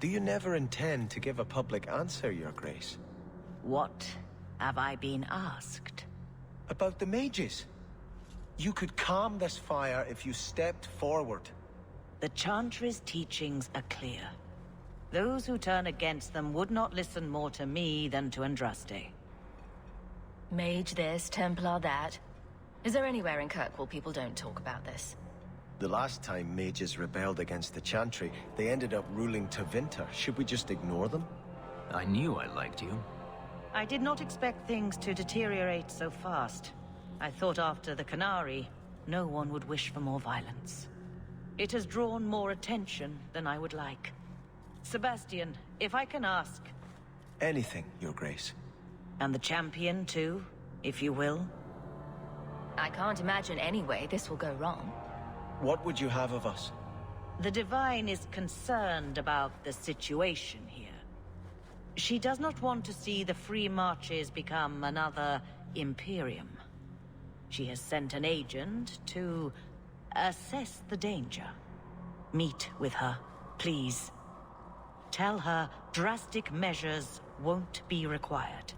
Do you never intend to give a public answer, Your Grace? What have I been asked? About the mages. You could calm this fire if you stepped forward. The Chantry's teachings are clear. Those who turn against them would not listen more to me than to Andraste. Mage this, Templar that. Is there anywhere in Kirkwall people don't talk about this? The last time mages rebelled against the Chantry, they ended up ruling Tevinter. Should we just ignore them? I knew I liked you. I did not expect things to deteriorate so fast. I thought after the Canary, no one would wish for more violence. It has drawn more attention than I would like. Sebastian, if I can ask... Anything, Your Grace. And the champion too, if you will? I can't imagine any way this will go wrong. What would you have of us? The Divine is concerned about the situation here. She does not want to see the Free Marches become another Imperium. She has sent an agent to assess the danger. Meet with her, please. Tell her drastic measures won't be required.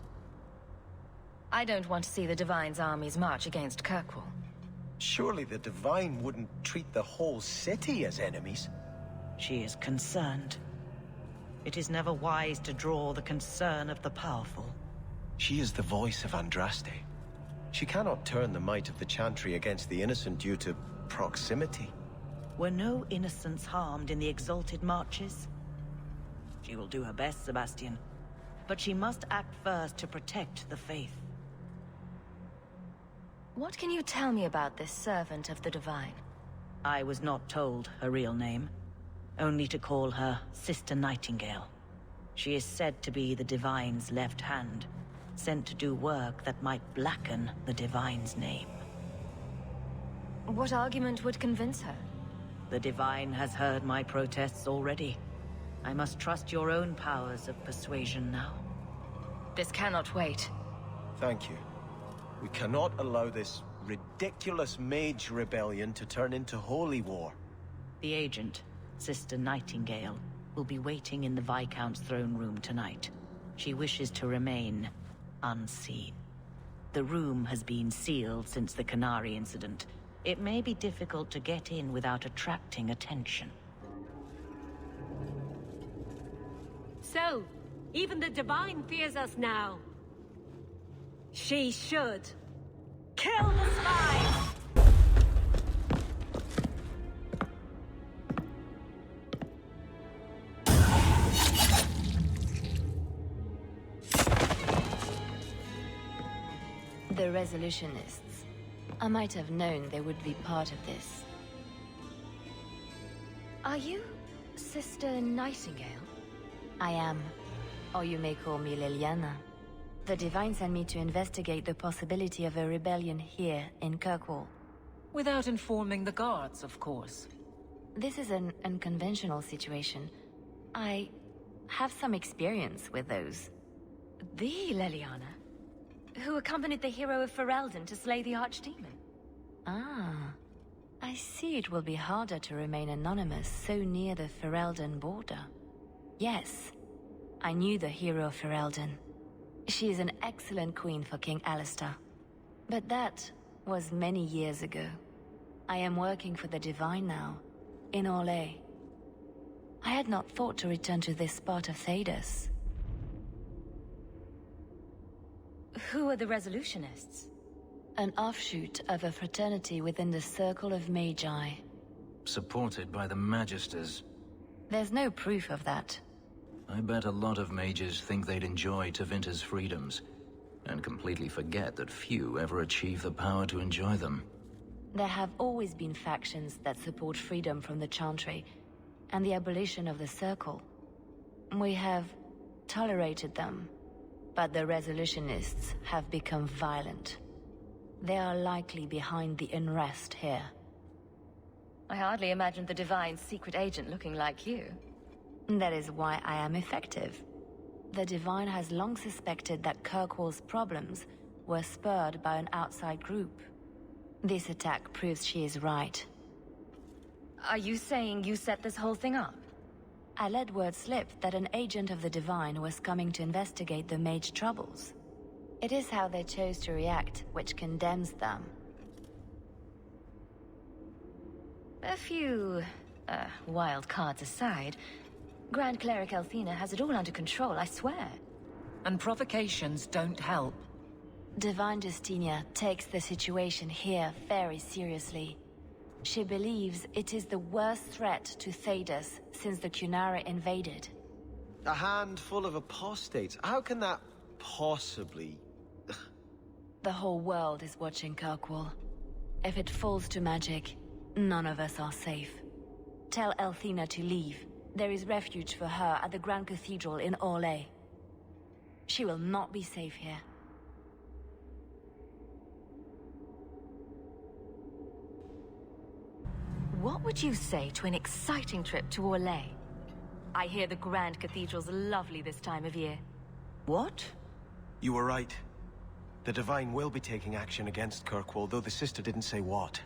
I don't want to see the Divine's armies march against Kirkwall. Surely the Divine wouldn't treat the whole city as enemies. She is concerned. It is never wise to draw the concern of the powerful. She is the voice of Andraste. She cannot turn the might of the Chantry against the innocent due to proximity. Were no innocents harmed in the exalted marches? She will do her best, Sebastian. But she must act first to protect the faith. What can you tell me about this servant of the Divine? I was not told her real name. Only to call her Sister Nightingale. She is said to be the Divine's left hand, sent to do work that might blacken the Divine's name. What argument would convince her? The Divine has heard my protests already. I must trust your own powers of persuasion now. This cannot wait. Thank you. We cannot allow this ridiculous mage rebellion to turn into holy war. The agent, Sister Nightingale, will be waiting in the Viscount's throne room tonight. She wishes to remain unseen. The room has been sealed since the Canary incident. It may be difficult to get in without attracting attention. So, even the Divine fears us now. She should. Kill the spies! The Resolutionists. I might have known they would be part of this. Are you Sister Nightingale? I am. Or you may call me Liliana. The Divine sent me to investigate the possibility of a rebellion here in Kirkwall. Without informing the guards, of course. This is an unconventional situation. I have some experience with those. The Liliana? Who accompanied the hero of Ferelden to slay the Archdemon? Ah. I see it will be harder to remain anonymous so near the Ferelden border. Yes. I knew the hero of Ferelden. She is an excellent queen for King Alistair. But that was many years ago. I am working for the Divine now, in Orlais. I had not thought to return to this part of Thedas. Who are the Resolutionists? An offshoot of a fraternity within the Circle of Magi. Supported by the Magisters. There's no proof of that. I bet a lot of mages think they'd enjoy Tevinter's freedoms, and completely forget that few ever achieve the power to enjoy them. There have always been factions that support freedom from the Chantry, and the abolition of the Circle. We have tolerated them, but the Resolutionists have become violent. They are likely behind the unrest here. I hardly imagined the Divine's secret agent looking like you. That is why I am effective. The Divine has long suspected that Kirkwall's problems were spurred by an outside group. This attack proves she is right. Are you saying you set this whole thing up? I let word slip that an agent of the Divine was coming to investigate the mage troubles. It is how they chose to react, which condemns them. A few, wild cards aside, Grand Cleric Althena has it all under control, I swear. And provocations don't help. Divine Justinia takes the situation here very seriously. She believes it is the worst threat to Thedas since the Cunara invaded. A handful of apostates. How can that possibly... The whole world is watching Kirkwall. If it falls to magic, none of us are safe. Tell Althena to leave. There is refuge for her at the Grand Cathedral in Orlais. She will not be safe here. What would you say to an exciting trip to Orlais? I hear the Grand Cathedral's lovely this time of year. What? You were right. The Divine will be taking action against Kirkwall, though the sister didn't say what.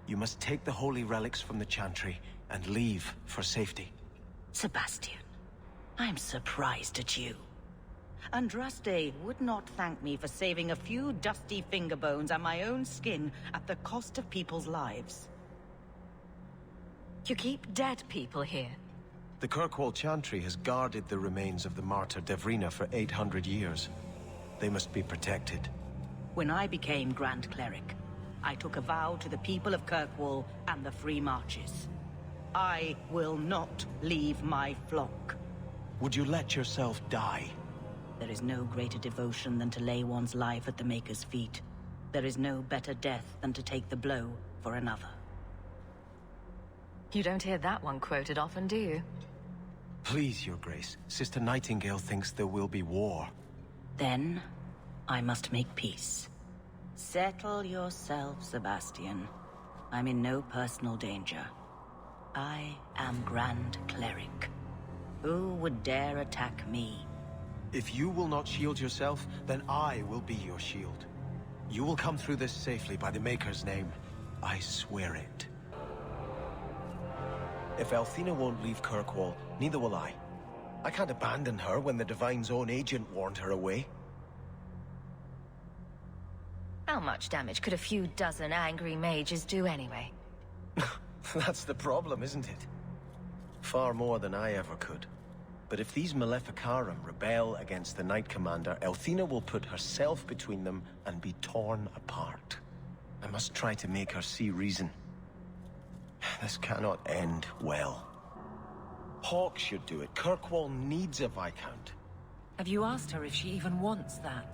You must take the holy relics from the Chantry and leave for safety. Sebastian, I'm surprised at you. Andraste would not thank me for saving a few dusty finger bones and my own skin at the cost of people's lives. You keep dead people here. The Kirkwall Chantry has guarded the remains of the martyr Devrina for 800 years. They must be protected. When I became Grand Cleric, I took a vow to the people of Kirkwall and the Free Marches. I will not leave my flock. Would you let yourself die? There is no greater devotion than to lay one's life at the Maker's feet. There is no better death than to take the blow for another. You don't hear that one quoted often, do you? Please, Your Grace. Sister Nightingale thinks there will be war. Then, I must make peace. Settle yourself, Sebastian. I'm in no personal danger. I am Grand Cleric. Who would dare attack me? If you will not shield yourself, then I will be your shield. You will come through this safely by the Maker's name. I swear it. If Althena won't leave Kirkwall, neither will I. I can't abandon her when the Divine's own agent warned her away. How much damage could a few dozen angry mages do anyway? That's the problem, isn't it? Far more than I ever could. But if these Maleficarum rebel against the Knight Commander, Althena will put herself between them and be torn apart. I must try to make her see reason. This cannot end well. Hawke should do it. Kirkwall needs a Viscount. Have you asked her if she even wants that?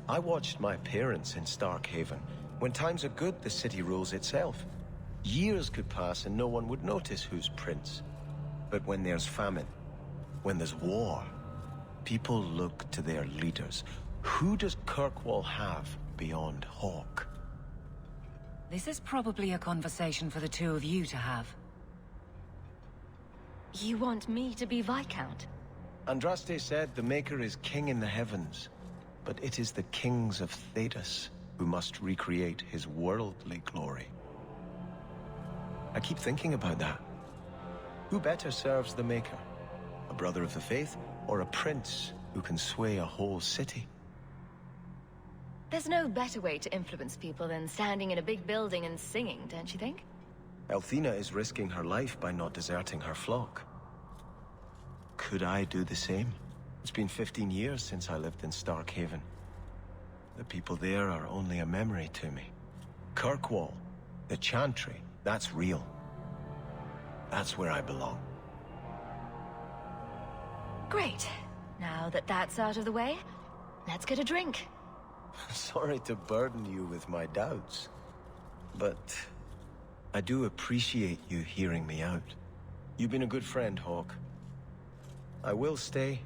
I watched my parents in Starkhaven. When times are good, the city rules itself. Years could pass and no one would notice who's prince. But when there's famine, when there's war, people look to their leaders. Who does Kirkwall have beyond Hawke? This is probably a conversation for the two of you to have. You want me to be Viscount? Andraste said the Maker is king in the heavens, but it is the kings of Thedas who must recreate his worldly glory. I keep thinking about that. Who better serves the Maker? A brother of the faith, or a prince who can sway a whole city? There's no better way to influence people than standing in a big building and singing, don't you think? Althena is risking her life by not deserting her flock. Could I do the same? It's been 15 years since I lived in Starkhaven. The people there are only a memory to me. Kirkwall, the Chantry, that's real. That's where I belong. Great. Now that that's out of the way, let's get a drink. Sorry to burden you with my doubts, but I do appreciate you hearing me out. You've been a good friend, Hawke. I will stay,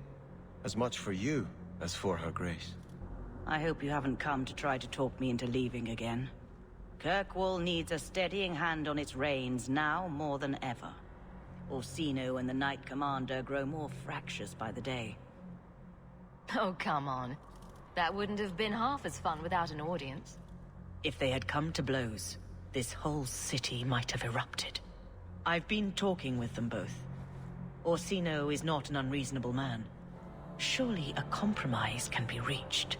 as much for you as for Her Grace. I hope you haven't come to try to talk me into leaving again. Kirkwall needs a steadying hand on its reins now more than ever. Orsino and the Knight Commander grow more fractious by the day. Oh, come on. That wouldn't have been half as fun without an audience. If they had come to blows, this whole city might have erupted. I've been talking with them both. Orsino is not an unreasonable man. Surely a compromise can be reached.